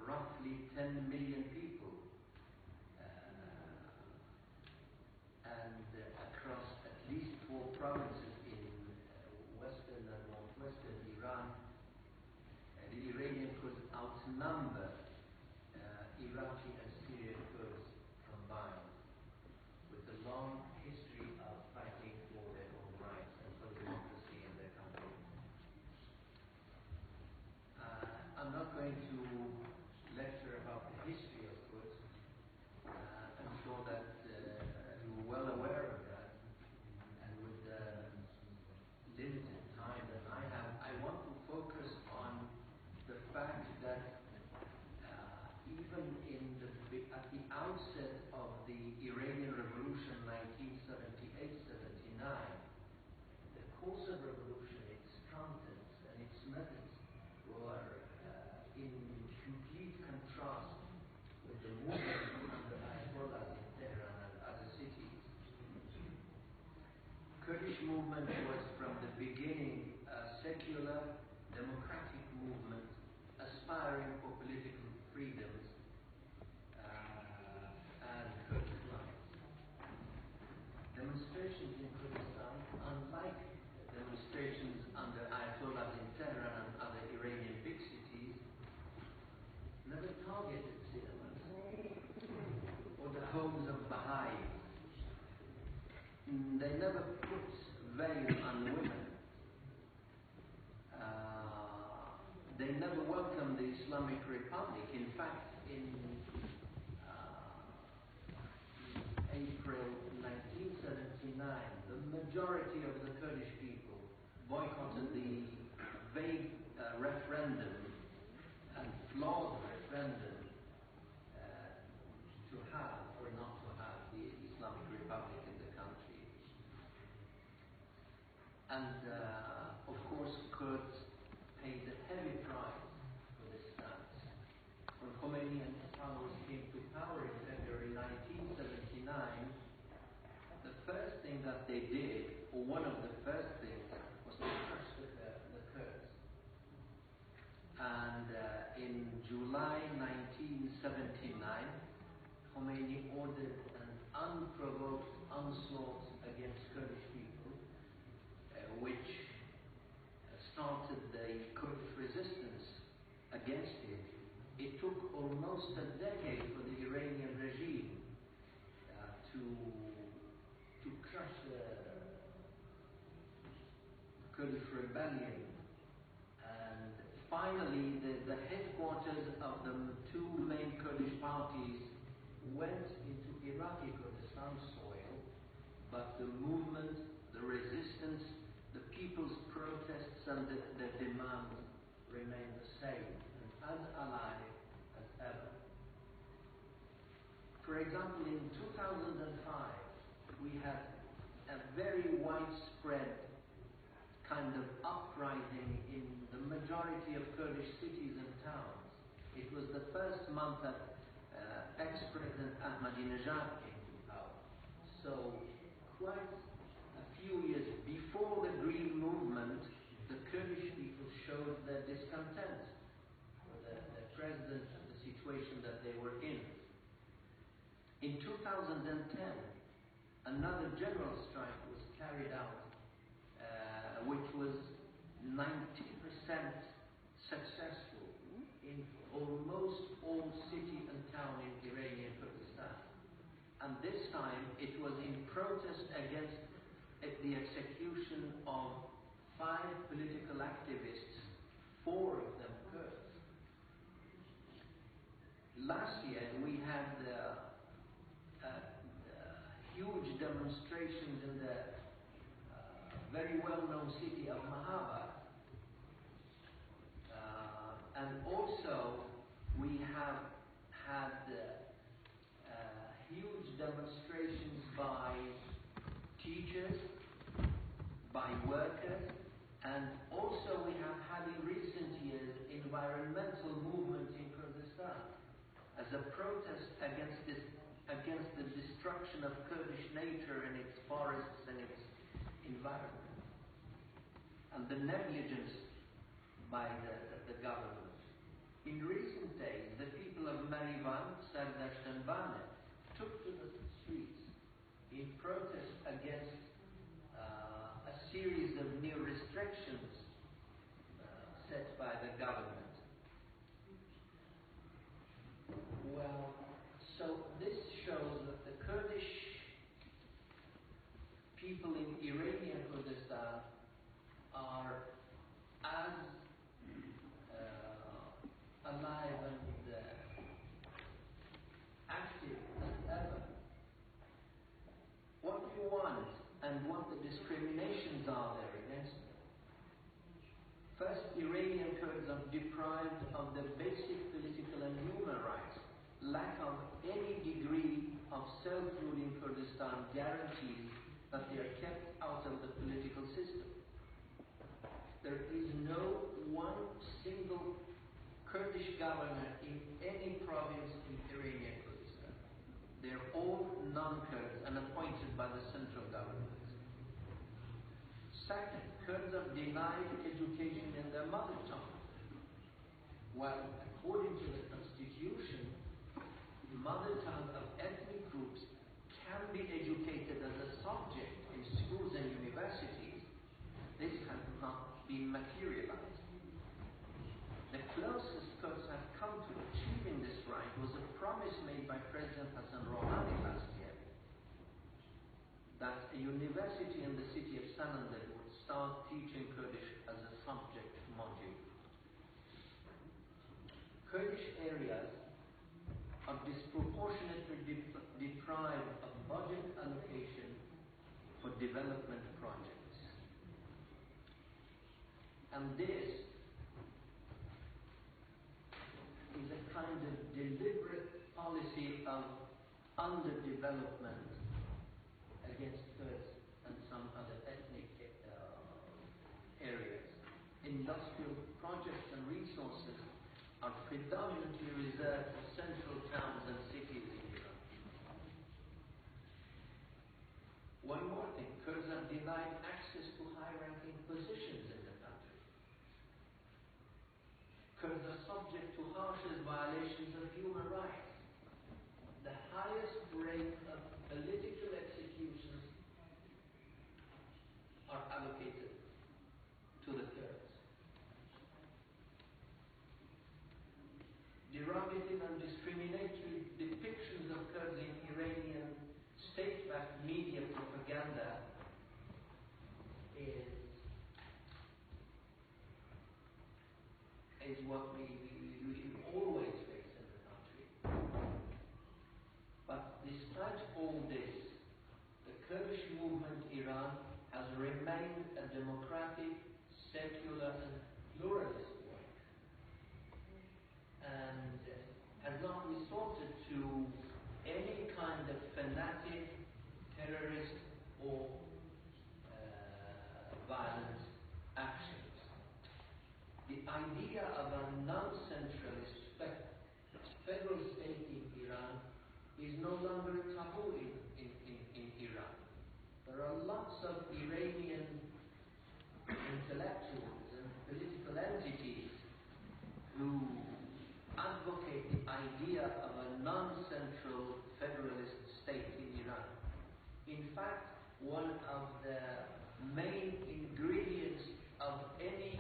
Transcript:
roughly 10 million people, and across at least 4 provinces in western and northwestern Iran, the Iranian Kurds outnumber Iraqi and Syrian Kurds combined, with a long history of fighting for their own rights and for democracy in their country. I'm not going to lecture about the history of Kurds. I'm sure that you're well aware of that, and with the limited time that I have, I want to focus on the fact that even at the outset of the Iranian Revolution 1978-79, the course of revolution, its contents and its methods were in complete contrast with the movement under Ayatollahs in Tehran and other cities. Kurdish movement was from the beginning a secular, democratic movement aspiring for political freedoms and Kurdish rights. Demonstrations in Kurdistan, unlike demonstrations under Ayatollahs in Tehran and other Iranian big cities, never targeted cinemas or the homes of Baha'is. They never put veil on women. They never welcomed the Islamic Republic. In fact, in April 1979, the majority of the Kurdish people boycotted the vague referendum and flawed referendum to have or not to have the Islamic Republic in the country. And of course, Kurds paid a heavy price for this stance. When Khomeini and his followers came to power in February 1979, the first thing that they did, or one of the first things, was to crush the Kurds. And in July 1979, Khomeini ordered an unprovoked onslaught against Kurdish people, which started the Kurdish resistance against him. It took almost a decade for the Iranian regime to crush the Kurdish rebellion. And finally, the headquarters of the two main Kurdish parties went into Iraqi Kurdistan soil, but the movement, the resistance, the people's protests and the demands remained the same and as alive as ever. For example, in 2005, we had a very widespread kind of uprising in the majority of Kurdish cities and towns. It was the first month that ex-President Ahmadinejad came to power. So quite a few years before the Green Movement, the Kurdish people showed their discontent with the president and the situation that they were in. In 2010, another general strike was carried out, which was 90% successful in almost all city and town in Iranian Kurdistan. And this time it was in protest against the execution of 5 political activists, 4 of them Kurds. Last year we had huge demonstrations in the very well-known city of Mahabad. And also we have had huge demonstrations by teachers, by workers, and also we have had in recent years environmental movement in Kurdistan as a protest against the destruction of Kurdish nature and its forests and its environment, and the negligence by the government. In recent days, the people of Marivan, Sardasht and Bane took to the streets in protest against a series of new restrictions set by the government. Well, so this shows that the Kurdish people in Iranian Kurdistan are as alive and active as ever. What you want and what the discriminations are there against them. First, Iranian Kurds are deprived of the basic political and human rights. Lack of any degree of self-rule in Kurdistan guarantees that they are kept out of the political system. There is no one single Kurdish governor in any province in Iranian Kurdistan. They're all non-Kurds and appointed by the central government. Second, Kurds are denied education in their mother tongue. While according to the constitution, the mother tongue of ethnic groups can be educated as a subject in schools and universities, this has not been materialized. The closest Kurds have come to achieving this right was a promise made by President Hassan Rouhani last year that a university in the city of Sanandar would start teaching Kurdish as a subject module. Kurdish areas are disproportionately deprived of budget allocation for development projects. And this is a kind of deliberate policy of underdevelopment against Kurds and some other ethnic areas. Industrial projects and resources are predominantly reserved for central towns and cities in Iran. One more thing, Kurds are denied access to high-ranking positions in the country. Kurds are subject to harshest violations of human rights. The highest rate of political executions are allocated to the Kurds. Derogative and discriminatory depictions of Kurds in Iranian state-backed media propaganda is what we always face in the country. But despite all this, the Kurdish movement in Iran has remained a democratic, secular and pluralist one, and has not resorted to any kind of fanatic, terrorist or violent actions. The idea of a non-centralist federal state in Iran is no longer taboo in Iran. There are lots of Iranian intellectuals and political entities who advocate the idea of a non-central federalist state in Iran. In fact, one of the main ingredients of any